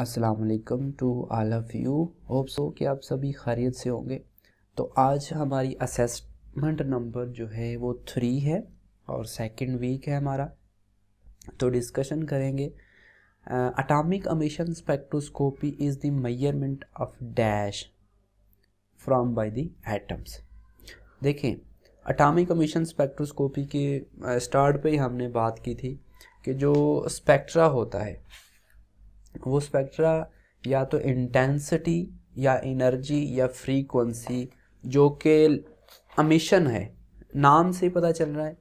अस्सलाम वालेकुम to all of you. Hope so कि आप सभी खैरियत से होंगे। तो आज हमारी असेसमेंट नंबर जो है वो 3 है और सेकंड वीक है हमारा। तो डिस्कशन करेंगे atomic emission spectroscopy is the measurement of dash from by the atoms. देखें, एटॉमिक एमिशन स्पेक्ट्रोस्कोपी के स्टार्ट पे ही हमने बात की थी कि जो स्पेक्ट्रा होता है वो स्पेक्ट्रा या तो इंटेंसिटी या एनर्जी या फ्रीक्वेंसी जो कि एमिशन है, नाम से पता चल रहा है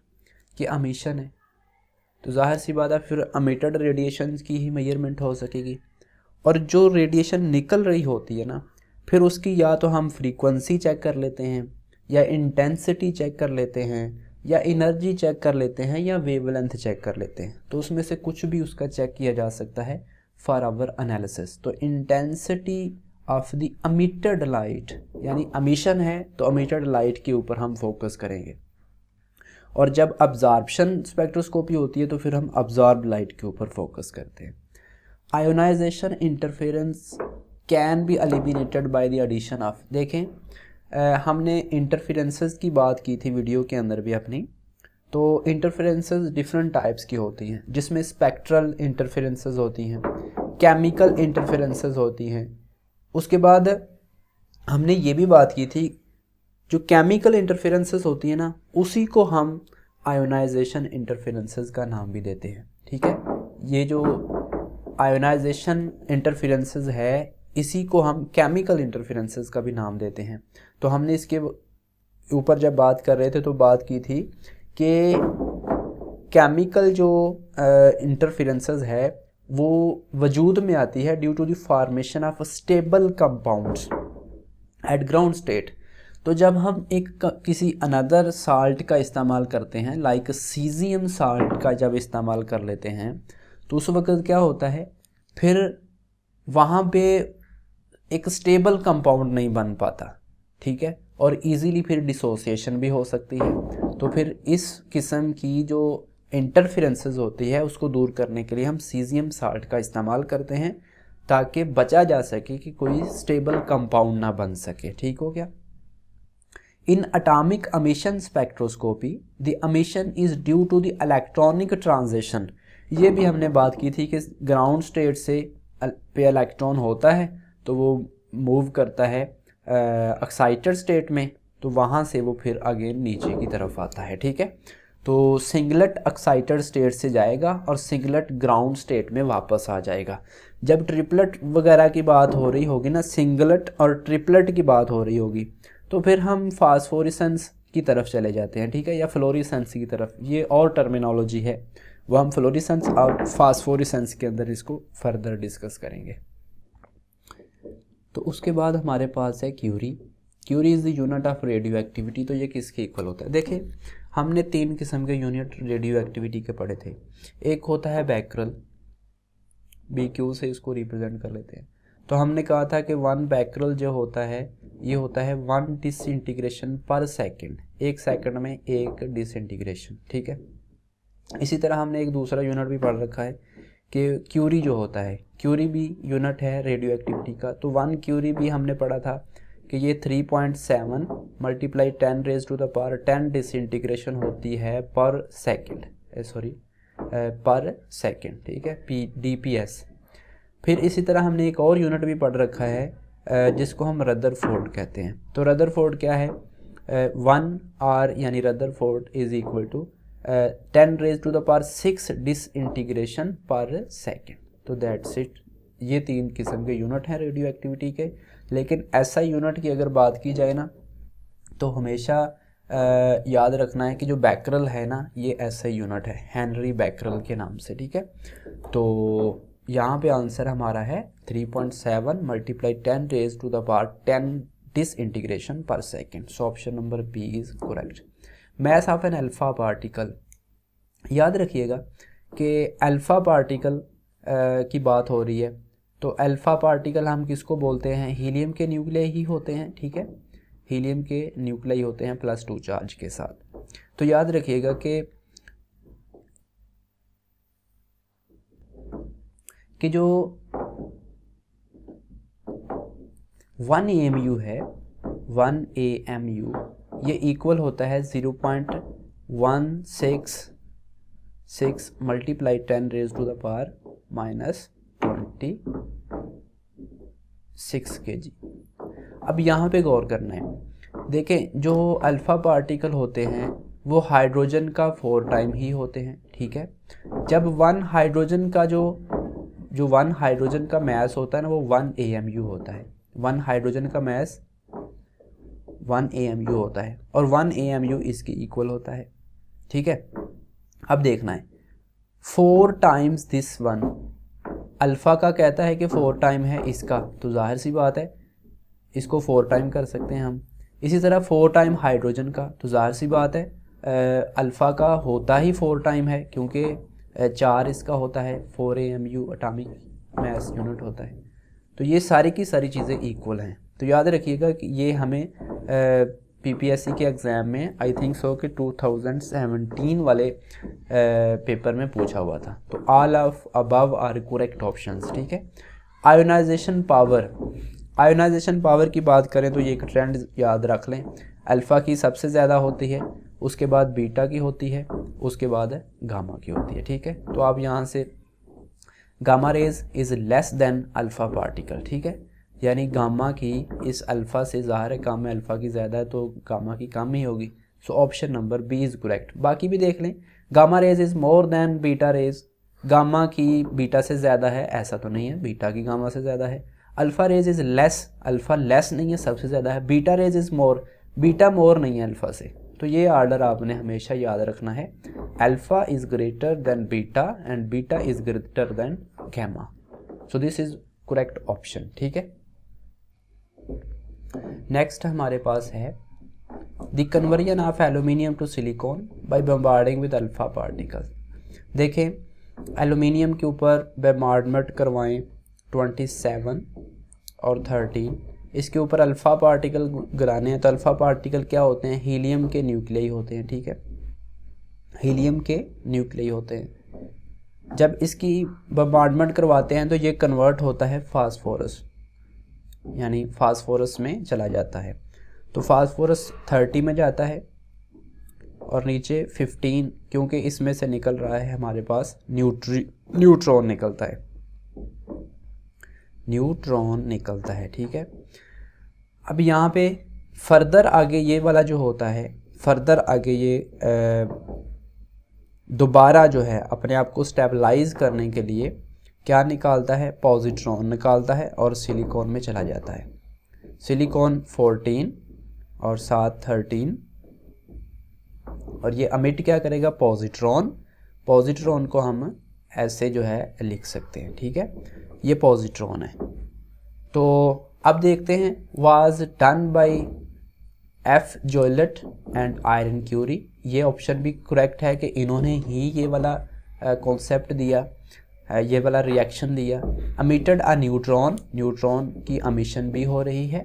कि एमिशन है, तो जाहिर सी बात है फिर एमिटेड रेडिएशन की ही मेजरमेंट हो सकेगी। और जो रेडिएशन निकल रही होती है ना, फिर उसकी या तो हम फ्रीक्वेंसी चेक कर लेते हैं या इंटेंसिटी चेक कर लेते हैं या एनर्जी चेक कर लेते हैं या वेवलेंथ चेक कर लेते हैं। तो उसमें से कुछ भी उसका चेक किया जा सकता है फॉर आवर एनालिसिस। तो intensity of the emitted light, यानी एमिशन है तो एमिटेड लाइट के ऊपर हम फोकस करेंगे। और जब अब्जॉर्प्शन स्पेक्ट्रोस्कोपी होती है तो फिर हम अब्जॉर्ब लाइट के ऊपर फोकस करते हैं। Ionization interference can be eliminated by the addition of. देखें, हमने इंटरफेरेंसेस की बात की थी वीडियो के अंदर भी अपनी। तो इंटरफेरेंसेस डिफरेंट टाइप्स की होती हैं, जिसमें स्पेक्ट्रल इंटरफेरेंसेस होती हैं, केमिकल इंटरफेरेंसेस होती हैं। उसके बाद हमने ये भी बात की थी जो केमिकल इंटरफेरेंसेस होती हैं ना, उसी को हम आयोनाइजेशन इंटरफेरेंसेस का नाम भी देते हैं। ठीक है, ये जो आयोनाइजेशन इंटरफेरेंसेस है इसी को हम केमिकल इंटरफेरेंसेस का भी नाम देते हैं। तो हमने इसके ऊपर जब बात कर रहे थे तो बात की थी कि केमिकल जो इंटरफेरेंसेस है वो वजूद में आती है due to the formation of stable compounds at ground state. तो जब हम किसी अनदर साल्ट का इस्तेमाल करते हैं, लाइक सीजियम साल्ट का जब इस्तेमाल कर लेते हैं, तो उस वक्त क्या होता है, फिर वहाँ पे एक स्टेबल कंपाउंड नहीं बन पाता। ठीक है, और इजीली फिर डिसोसिएशन भी हो सकती है। तो फिर इस किस्म की जो इंटरफेरेंसेस होती है उसको दूर करने के लिए हम सीजियम साल्ट का इस्तेमाल करते हैं ताकि बचा जा सके कि कोई स्टेबल कंपाउंड ना बन सके। ठीक हो गया। In atomic emission spectroscopy the emission is due to the electronic transition. ये भी हमने बात की थी कि ग्राउंड स्टेट से पे इलेक्ट्रॉन होता है तो वो मूव करता है एक्साइटेड स्टेट में, तो वहाँ से वो फिर अगेन नीचे की तरफ आता है। ठीक है, तो सिंगलेट एक्साइटेड स्टेट से जाएगा और सिंगलेट ग्राउंड स्टेट में वापस आ जाएगा। जब ट्रिपलेट वगैरह की बात हो रही होगी ना, सिंगलेट और ट्रिपलेट की बात हो रही होगी, तो फिर हम फास्फोरेसेंस की तरफ चले जाते हैं। ठीक है, या फ्लोरेसेंस की तरफ, ये और टर्मिनोलॉजी है, वो हम फ्लोरेसेंस और फास्फोरेसेंस के अंदर इसको फर्दर डिस्कस करेंगे। तो उसके बाद हमारे पास है curie. Curie is the unit of radioactivity. तो ये किसके इक्वल होता है? देखिए, हमने 3 किस्म के यूनिट रेडियो एक्टिविटी के पढ़े थे। एक होता है बैकरल, BQ से इसको रिप्रेजेंट कर लेते हैं। तो हमने कहा था कि 1 बैकरल जो होता है ये होता है 1 डिसइंटीग्रेशन पर सेकंड, 1 सेकंड में 1 डिसइंटीग्रेशन। ठीक है, इसी तरह हमने एक दूसरा यूनिट भी पढ़ रखा है कि क्यूरी जो होता है, क्यूरी भी यूनिट है रेडियो एक्टिविटी का। तो 1 क्यूरी भी हमने पढ़ा था कि ये 3.7 multiply 10 raise to the power 10 disintegration होती है पर सेकंड, पर सेकंड। ठीक है, DPS। फिर इसी तरह हमने एक और यूनिट भी पढ़ रखा है जिसको हम रदरफोर्ड कहते हैं। तो रदरफोर्ड क्या है? 1R यानी Rutherford is equal to 10 raise to the power 6 disintegration per second. तो दैट्स इट। ये 3 किस्म के यूनिट हैं रेडियो एक्टिविटी के। लेकिन ऐसा यूनिट की अगर बात की जाए ना, तो हमेशा याद रखना है कि जो बैकरल है ना, ये ऐसा यूनिट है हेनरी बैकरल के नाम से। ठीक है, तो यहाँ पे आंसर हमारा है 3.7 multiply 10 raise to the power 10 disintegration per second. So option number B is correct. Mass of an alpha particle, याद रखिएगा कि अल्फा पार्टिकल की बात हो रही है। तो अल्फा पार्टिकल हम किसको बोलते हैं? हीलियम के न्यूक्लियाई ही होते हैं। ठीक है, हीलियम के न्यूक्लियाई होते हैं +2 चार्ज के साथ। तो याद रखिएगा कि जो 1 AMU है, 1 AMU ये इक्वल होता है 0.166 multiply 10 raise to the power -26 kg। अब यहाँ पे गौर करना है, देखें जो अल्फ़ा पार्टिकल होते हैं वो हाइड्रोजन का 4 टाइम ही होते हैं, ठीक है। जब 1 हाइड्रोजन का जो 1 हाइड्रोजन का मैस होता है ना वो 1 AMU होता है। 1 हाइड्रोजन का मैस 1 AMU होता है और 1 AMU इसके इक्वल होता है, ठीक है। अब देखना है 4 टाइम्स दिस वन, अल्फ़ा का कहता है कि 4 टाइम है इसका, तो जाहिर सी बात है इसको 4 टाइम कर सकते हैं हम। इसी तरह 4 टाइम हाइड्रोजन का, तो जाहिर सी बात है अल्फ़ा का होता ही 4 टाइम है, क्योंकि 4 इसका होता है, 4 AMU एटॉमिक मास यूनिट होता है। तो ये सारी की सारी चीज़ें इक्वल हैं। तो याद रखिएगा कि ये हमें PPSC के एग्ज़ाम में आई थिंक सो कि 2017 वाले पेपर में पूछा हुआ था। तो all of above are correct options, ठीक है। आयोनाइजेशन पावर, आयोनाइजेशन पावर की बात करें तो ये एक ट्रेंड याद रख लें, अल्फ़ा की सबसे ज़्यादा होती है, उसके बाद बीटा की होती है, उसके बाद गामा की होती है, ठीक है। तो आप यहाँ से gamma rays is less than alpha particle, ठीक है, यानी गामा की इस अल्फ़ा से ज़ाहिर है कम है, अल्फ़ा की ज़्यादा है तो गामा की कम ही होगी। So option number B is correct. बाकी भी देख लें, gamma rays is more than beta rays, gamma की बीटा से ज़्यादा है ऐसा तो नहीं है, बीटा की गामा से ज़्यादा है। Alpha rays is less, alpha less नहीं है, सबसे ज़्यादा है। Beta rays is more, beta more नहीं है अल्फ़ा से। तो ये आर्डर आपने हमेशा याद रखना है, alpha is greater than beta and beta is greater than gamma. So this is correct option, ठीक है। नेक्स्ट हमारे पास है the conversion of aluminium to silicon by bombarding with alpha particles. देखें एल्यूमिनियम के ऊपर बम्बार्डमेंट करवाएं 27 और 13, इसके ऊपर अल्फ़ा पार्टिकल गिराने हैं। तो अल्फ़ा पार्टिकल क्या होते हैं, हीलियम के न्यूक्लियाई होते हैं, ठीक है, हीलियम के न्यूक्लियाई होते हैं। जब इसकी बम्बार्डमेंट करवाते हैं तो ये कन्वर्ट होता है फास्फोरस, यानी फास्फोरस में चला जाता है। तो फास्फोरस 30 में जाता है और नीचे 15, क्योंकि इसमें से निकल रहा है हमारे पास न्यूट्रॉन निकलता है, न्यूट्रॉन निकलता है, ठीक है। अब यहाँ पे फर्दर आगे ये वाला जो होता है, फर्दर आगे ये दोबारा जो है अपने आप को स्टेबलाइज करने के लिए क्या निकालता है, पॉजिट्रॉन निकालता है और सिलिकॉन में चला जाता है। सिलिकॉन 14 और साथ 13, और ये अमिट क्या करेगा, पॉजिट्रॉन। पॉजिट्रॉन को हम ऐसे जो है लिख सकते हैं, ठीक है, ये पॉजिट्रॉन है। तो अब देखते हैं, was done by F Joliot and Irene Curie. ये ऑप्शन भी करेक्ट है कि इन्होंने ही ये वाला कॉन्सेप्ट दिया, ये वाला रिएक्शन दिया। अमिटेड अ न्यूट्रॉन, न्यूट्रॉन की अमिशन भी हो रही है।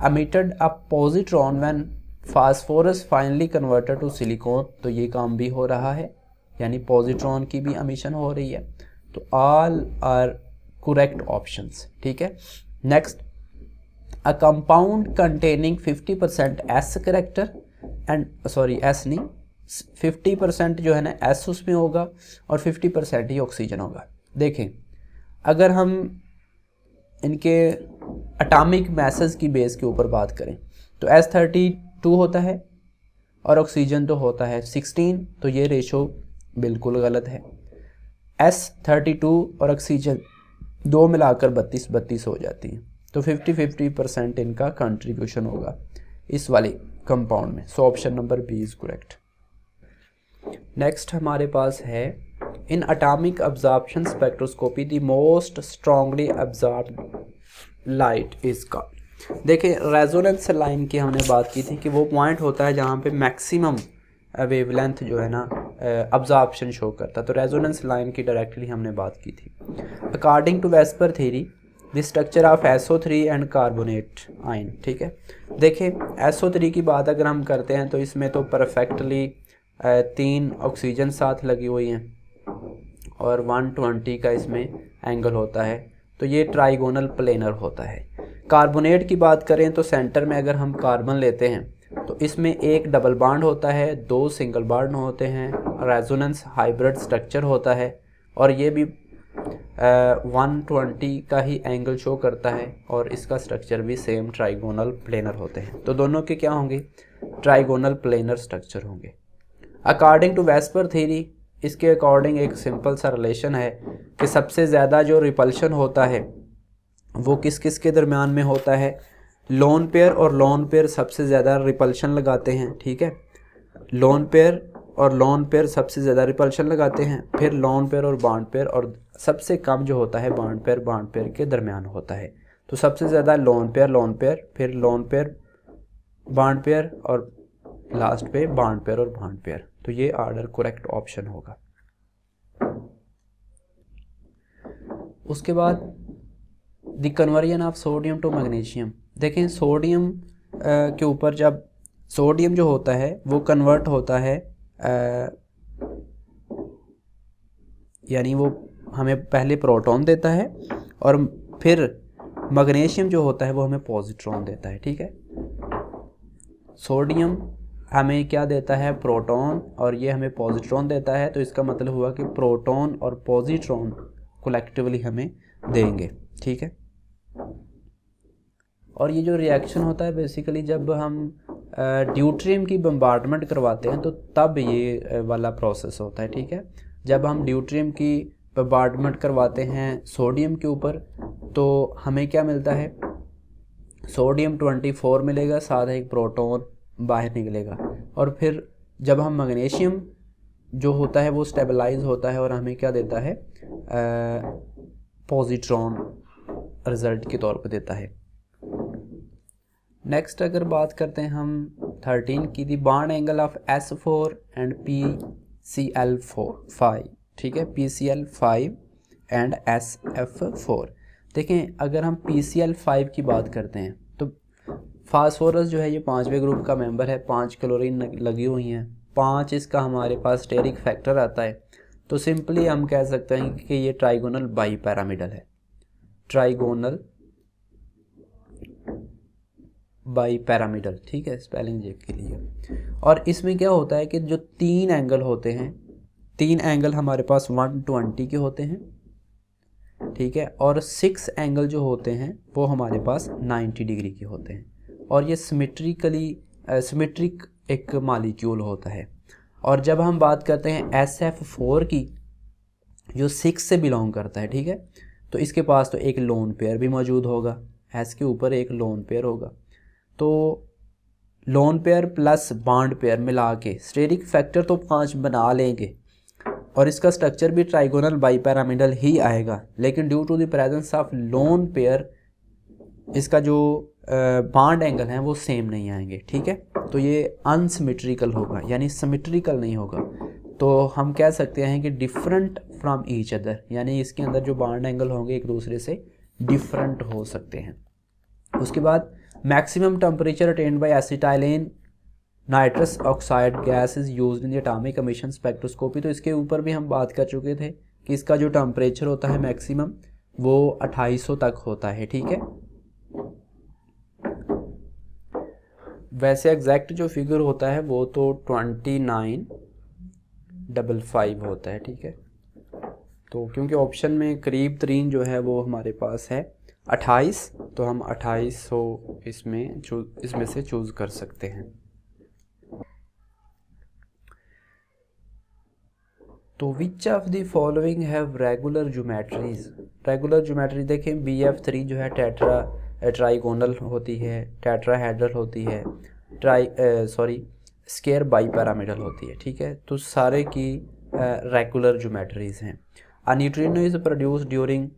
Emitted a positron when phosphorus finally converted to silicon, तो ये काम भी हो रहा है, यानी पॉजिट्रॉन की भी अमिशन हो रही है। तो ऑल आर करेक्ट ऑप्शंस, ठीक है। Next, a compound containing 50% S character and S नहीं 50% जो है ना एस उसमें होगा और 50% ही ऑक्सीजन होगा। देखें अगर हम इनके एटॉमिक मैसेज की बेस के ऊपर बात करें तो S32 होता है और ऑक्सीजन तो होता है 16, तो ये रेशो बिल्कुल गलत है। S32 और ऑक्सीजन दो मिलाकर 32 हो जाती हैं, तो 50% इनका कंट्रीब्यूशन होगा इस वाले कंपाउंड में। So option number B is correct. Next हमारे पास है, in atomic absorption spectroscopy the most strongly absorb light is called. देखिए रेजोनेंस लाइन की हमने बात की थी कि वो पॉइंट होता है जहाँ पे मैक्सिमम वेवलेंथ जो है ना अब्जॉर्प्शन शो करता है, तो रेजोनेंस लाइन की डायरेक्टली हमने बात की थी। According to VSEPR theory the structure of SO3 and carbonate ion, ठीक है। देखिए SO3 की बात अगर हम करते हैं तो इसमें तो परफेक्टली 3 ऑक्सीजन साथ लगी हुई हैं और 120 का इसमें एंगल होता है, तो ये ट्राइगोनल प्लेनर होता है। कार्बोनेट की बात करें तो सेंटर में अगर हम कार्बन लेते हैं तो इसमें एक डबल बॉन्ड होता है, 2 सिंगल बॉन्ड होते हैं, रेजोनेंस हाइब्रिड स्ट्रक्चर होता है और ये भी 120 का ही एंगल शो करता है और इसका स्ट्रक्चर भी सेम ट्राइगोनल प्लेनर होते हैं। तो दोनों के क्या होंगे? ट्राइगोनल प्लेनर स्ट्रक्चर होंगे। अकॉर्डिंग टू वेस्पर थ्योरी, इसके अकॉर्डिंग एक सिंपल सा रिलेशन है कि सबसे ज़्यादा जो रिपल्शन होता है वो किस किस के दरमियान में होता है? लोन पेयर और लोन पेयर सबसे ज़्यादा रिपल्शन लगाते हैं, ठीक है। लोन पेयर और लोन पेयर सबसे ज़्यादा रिपल्शन लगाते हैं, फिर लोन पेयर और बॉन्ड पेयर, और सबसे कम जो होता है बॉन्ड पेयर के दरमियान होता है। तो सबसे ज़्यादा लोन पेयर, फिर लोन पेयर, बॉन्ड पेयर और लास्ट पे बॉन्ड पेयर और बॉन्ड पेयर। तो ये ऑर्डर करेक्ट ऑप्शन होगा। उसके बाद the conversion of sodium two magnesium. देखें सोडियम के ऊपर जब सोडियम जो होता है वो कन्वर्ट होता है, यानी वो हमें पहले प्रोटॉन देता है और फिर मैग्नीशियम जो होता है वो हमें पॉजिट्रॉन देता है, ठीक है। सोडियम हमें क्या देता है? प्रोटॉन, और ये हमें पॉजिट्रॉन देता है। तो इसका मतलब हुआ कि प्रोटॉन और पॉजिट्रॉन कलेक्टिवली हमें देंगे, ठीक है। और ये जो रिएक्शन होता है बेसिकली जब हम ड्यूट्रियम की बम्बार्डमेंट करवाते हैं तो तब ये वाला प्रोसेस होता है, ठीक है। जब हम ड्यूट्रियम की बम्बार्डमेंट करवाते हैं सोडियम के ऊपर तो हमें क्या मिलता है? सोडियम 24 मिलेगा, साथ एक प्रोटॉन बाहर निकलेगा। और फिर जब हम मैग्नीशियम जो होता है वो स्टेबलाइज होता है और हमें क्या देता है? पॉजिट्रॉन रिजल्ट के तौर पर देता है। नेक्स्ट अगर बात करते हैं हम 13 की, the bond angle of S4 and PCl5, ठीक है, PCl5 एंड SF4। देखें अगर हम PCl5 की बात करते हैं तो फास्फोरस जो है ये 5वें ग्रुप का मेंबर है, 5 क्लोरीन लगी हुई हैं, 5 इसका हमारे पास स्टेरिक फैक्टर आता है। तो सिंपली हम कह सकते हैं कि ये ट्राइगोनल बाई पैरामिडल है, ट्राइगोनल बाई पैरामिडल, ठीक है, स्पेलिंग चेक के लिए। और इसमें क्या होता है कि जो 3 एंगल होते हैं, 3 एंगल हमारे पास 120 के होते हैं, ठीक है, और 6 एंगल जो होते हैं वो हमारे पास 90 डिग्री के होते हैं। और ये सिमेट्रिक एक मॉलिक्यूल होता है। और जब हम बात करते हैं SF4 की जो 6 से बिलोंग करता है, ठीक है, तो इसके पास तो एक लोन पेयर भी मौजूद होगा, S के ऊपर एक लोन पेयर होगा। तो lone pair plus bond pair मिला के स्टेरिक फैक्टर तो 5 बना लेंगे और इसका स्ट्रक्चर भी ट्राइगोनल बाई पैरामिडल ही आएगा। लेकिन due to the presence of lone pair इसका जो बॉन्ड एंगल हैं वो सेम नहीं आएंगे, ठीक है। तो ये अनसिमेट्रिकल होगा, यानी सिमेट्रिकल नहीं होगा। तो हम कह सकते हैं कि डिफरेंट फ्रॉम ईच अदर, यानी इसके अंदर जो बॉन्ड एंगल होंगे एक दूसरे से डिफरेंट हो सकते हैं। उसके बाद maximum temperature attend bye acetylene nitrous oxide gas is used in the atomic emission spectroscopy. तो इसके ऊपर भी हम बात कर चुके थे कि इसका जो टेम्परेचर होता है मैक्सिमम वो 2800 तक होता है, ठीक है। वैसे एग्जैक्ट जो फिगर होता है वो तो 2955 होता है, ठीक है। तो क्योंकि ऑप्शन में करीब तरीन जो है वो हमारे पास है 28, तो हम 2800 इसमें से चूज़ कर सकते हैं। तो which of the following have regular geometries? Regular geometry देखें BF3 जो है ट्राइगोनल होती है, टेट्राहेड्रल होती है, स्क्वायर बाई पैरामिडल होती है, ठीक है। तो सारे की रेगुलर ज्योमेट्रीज हैं। Neutrino is produce during,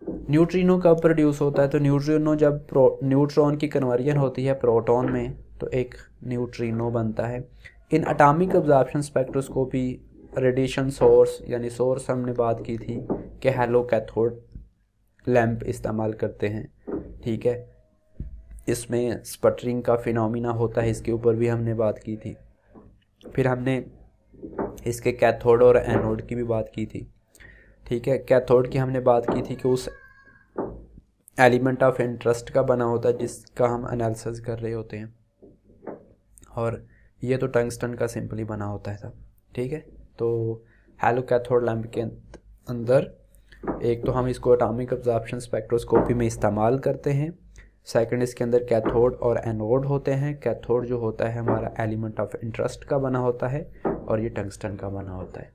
neutrino कब प्रोड्यूस होता है? तो न्यूट्रिनो जब न्यूट्रॉन की कन्वर्जन होती है प्रोटॉन में तो एक न्यूट्रिनो बनता है। In atomic absorption spectroscopy radiation source, यानी सोर्स हमने बात की थी कि हेलो कैथोड लैंप इस्तेमाल करते हैं, ठीक है। इसमें स्पटरिंग का फिनोमिना होता है, इसके ऊपर भी हमने बात की थी। फिर हमने इसके कैथोड और एनोड की भी बात की थी, ठीक है। कैथोड की हमने बात की थी कि उस एलिमेंट ऑफ इंटरेस्ट का बना होता है जिसका हम एनालिसिस कर रहे होते हैं, और ये तो टंगस्टन का सिंपली बना होता है सब, ठीक है। तो हैलो कैथोड लैम्प के अंदर एक तो हम इसको एटॉमिक अब्जॉर्प्शन स्पेक्ट्रोस्कोपी में इस्तेमाल करते हैं, सेकंड इसके अंदर कैथोड और एनोड होते हैं। कैथोड जो होता है हमारा एलिमेंट ऑफ इंटरेस्ट का बना होता है और ये टंगस्टन का बना होता है।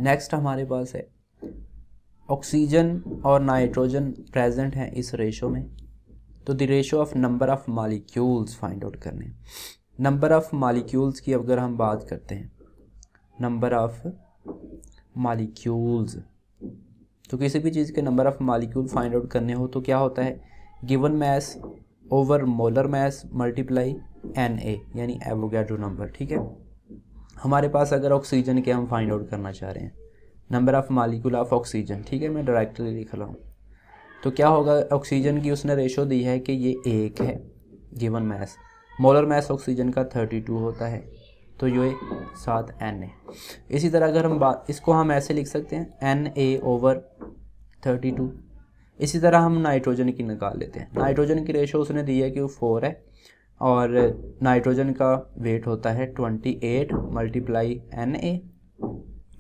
नेक्स्ट हमारे पास है ऑक्सीजन और नाइट्रोजन प्रेजेंट हैं इस रेशो में, तो the ratio of number of molecules find out करने। नंबर ऑफ मॉलिक्यूल्स की अगर हम बात करते हैं, नंबर ऑफ मॉलिक्यूल्स, तो किसी भी चीज़ के number of molecule find out करने हो तो क्या होता है, given mass over molar mass multiply Na यानी एवोगैड्रो नंबर, ठीक है। हमारे पास अगर ऑक्सीजन के हम फाइंड आउट करना चाह रहे हैं, number of molecule of oxygen, ठीक है, मैं डायरेक्टली लिख रहा हूँ, तो क्या होगा, ऑक्सीजन की उसने रेशो दी है कि ये 1 है given mass, molar mass oxygen का 32 होता है, तो ये 7 Na। इसी तरह अगर हम इसको हम ऐसे लिख सकते हैं Na/32। इसी तरह हम नाइट्रोजन की निकाल लेते हैं। नाइट्रोजन की रेशो उसने दी है कि वो 4 है, और नाइट्रोजन का वेट होता है 28 मल्टीप्लाई Na,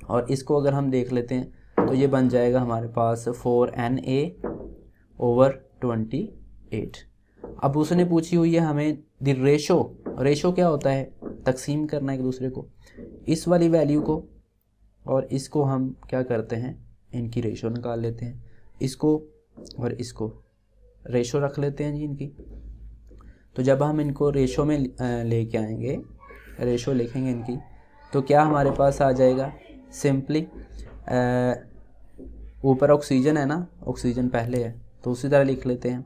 और इसको अगर हम देख लेते हैं तो ये बन जाएगा हमारे पास 4Na/28। अब उसने पूछी हुई है हमें द रेशो, रेशो क्या होता है, तकसीम करना एक दूसरे को, इस वाली वैल्यू को और इसको हम क्या करते हैं, इनकी रेशो निकाल लेते हैं, इसको और इसको रेशो रख लेते हैं जी इनकी। तो जब हम इनको रेशो में लेके आएंगे, रेशो लिखेंगे इनकी, तो क्या हमारे पास आ जाएगा, सिंपली ऊपर ऑक्सीजन है ना, ऑक्सीजन पहले है तो उसी तरह लिख लेते हैं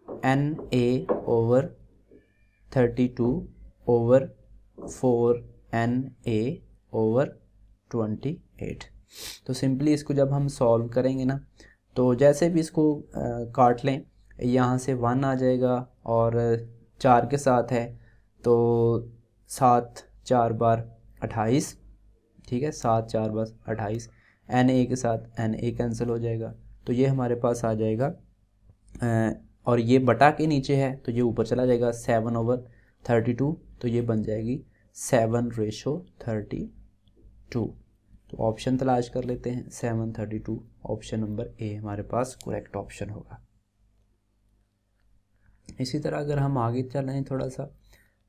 Na/4Na/28। तो सिंपली इसको जब हम सॉल्व करेंगे ना, तो जैसे भी इसको काट लें, यहाँ से 1 आ जाएगा और 4 के साथ है तो 7 4 बार 28, ठीक है, 7 4 बार 28, Na के साथ Na कैंसिल हो जाएगा, तो ये हमारे पास आ जाएगा, और ये बटा के नीचे है तो ये ऊपर चला जाएगा 7/32, तो ये बन जाएगी 7/32। तो ऑप्शन तलाश कर लेते हैं 7/32, ऑप्शन नंबर ए हमारे पास करेक्ट ऑप्शन होगा। इसी तरह अगर हम आगे चल रहे हैं थोड़ा सा,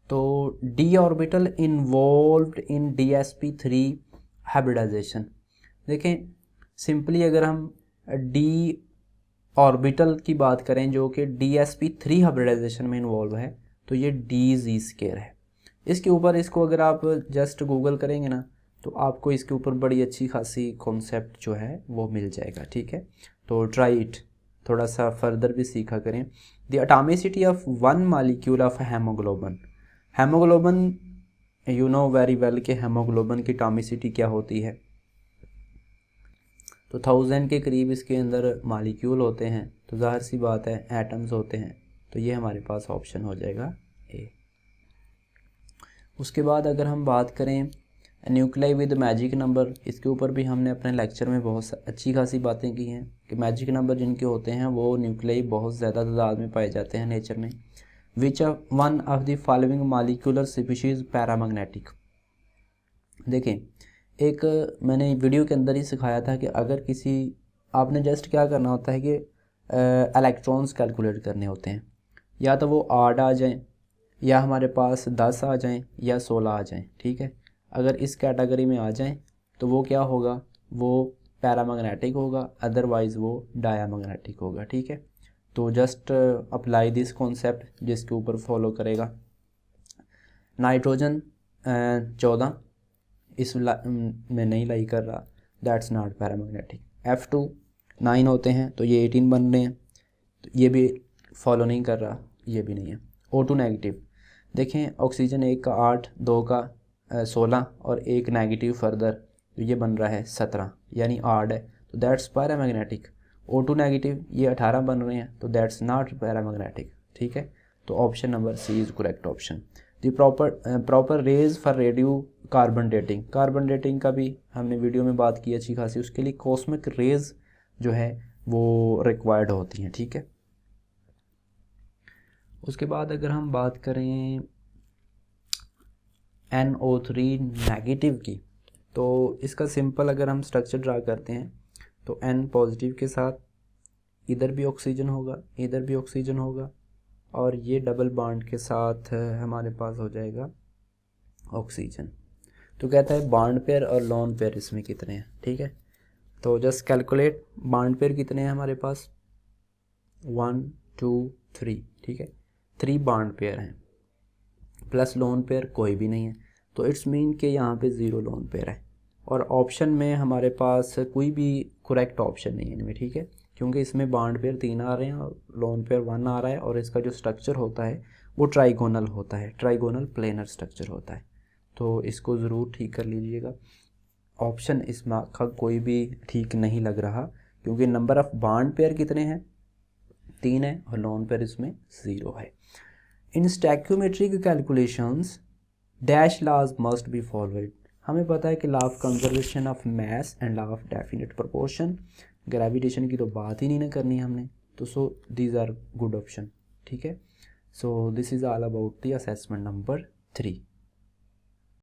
तो D orbital involved in DsP3 hybridization. देखें सिंपली अगर हम डी ऑर्बिटल की बात करें जो कि DsP3 हाइब्रिडाइजेशन में इन्वॉल्व है, तो ये DZ² है। इसके ऊपर इसको अगर आप जस्ट गूगल करेंगे ना, तो आपको इसके ऊपर बड़ी अच्छी खासी कॉन्सेप्ट जो है वो मिल जाएगा, ठीक है। तो ट्राई इट, थोड़ा सा फर्दर भी सीखा करें। The atomicity of 1 molecule of haemoglobin. Haemoglobin you know very well कि हेमोग्लोबिन की एटॉमिसिटी क्या होती है, तो 1000 के करीब इसके अंदर मॉलिक्यूल होते हैं, तो जाहिर सी बात है एटम्स होते हैं, तो ये हमारे पास ऑप्शन हो जाएगा ए। उसके बाद अगर हम बात करें न्यूक्लियाई विद मैजिक नंबर, इसके ऊपर भी हमने अपने लेक्चर में बहुत अच्छी खासी बातें की हैं कि मैजिक नंबर जिनके होते हैं वो न्यूक्लियाई बहुत ज़्यादा तादाद में पाए जाते हैं नेचर में। Which one of the following molecular species paramagnetic. देखें, एक मैंने वीडियो के अंदर ही सिखाया था कि अगर किसी, आपने जस्ट क्या करना होता है कि इलेक्ट्रॉन्स कैलकुलेट करने होते हैं, या तो वो 8 आ जाएं, या हमारे पास 10 आ जाएं, या 16 आ जाएं, ठीक है। अगर इस कैटेगरी में आ जाएं तो वो क्या होगा, वो पैरामैग्नेटिक होगा, अदरवाइज़ वो डायामैग्नेटिक होगा, ठीक है। तो जस्ट अप्लाई दिस कॉन्सेप्ट जिसके ऊपर फॉलो करेगा। नाइट्रोजन 14 इस में नहीं लाई कर रहा, दैट्स नॉट पैरामैग्नेटिक। F2 9 होते हैं तो ये 18 बन रहे हैं, तो ये भी फॉलो नहीं कर रहा, ये भी नहीं है। O2 negative. देखें ऑक्सीजन 1 का 8, 2 का 16 और एक नेगेटिव फर्दर, तो ये बन रहा है 17, यानी 8 है, तो दैट्स पैरामैग्नेटिक। O2 नेगेटिव ये 18 बन रहे हैं, तो दैट्स नॉट पैरामैग्नेटिक, ठीक है। तो option number C is correct option. The proper range for radio carbon dating. Carbon dating का भी हमने वीडियो में बात की अच्छी खासी, उसके लिए कॉस्मिक रेज जो है वो रिक्वायर्ड होती हैं, ठीक है। उसके बाद अगर हम बात करें NO3 नेगेटिव की, तो इसका सिंपल अगर हम स्ट्रक्चर ड्रा करते हैं तो N पॉजिटिव के साथ इधर भी ऑक्सीजन होगा, इधर भी ऑक्सीजन होगा, और ये डबल बॉन्ड के साथ हमारे पास हो जाएगा ऑक्सीजन। तो कहता है बॉन्ड पेयर और लोन पेयर इसमें कितने हैं, ठीक है। तो जस्ट कैलकुलेट, बॉन्ड पेयर कितने हैं हमारे पास, 1 2 3, ठीक है, 3 बॉन्ड पेयर हैं, प्लस लोन पेयर कोई भी नहीं है, तो इट्स मीन कि यहाँ पे 0 लोन पेयर है। और ऑप्शन में हमारे पास कोई भी करेक्ट ऑप्शन नहीं है इनमें, ठीक है, क्योंकि इसमें बॉन्ड पेयर 3 आ रहे हैं और लोन पेयर 1 आ रहा है, और इसका जो स्ट्रक्चर होता है वो ट्राइगोनल होता है, ट्राइगोनल प्लेनर स्ट्रक्चर होता है। तो इसको ज़रूर ठीक कर लीजिएगा। ऑप्शन इसमें का कोई भी ठीक नहीं लग रहा, क्योंकि नंबर ऑफ़ बॉन्ड पेयर कितने हैं, 3 है, और लोन पेयर इसमें 0 है। In stoichiometric calculations dash laws must be followed. हमें पता है कि law of conservation of mass and law of definite proportion, gravitation की तो बात ही नहीं ना करनी हमने, तो so these are good option, ठीक है। So this is all about the assessment number 3।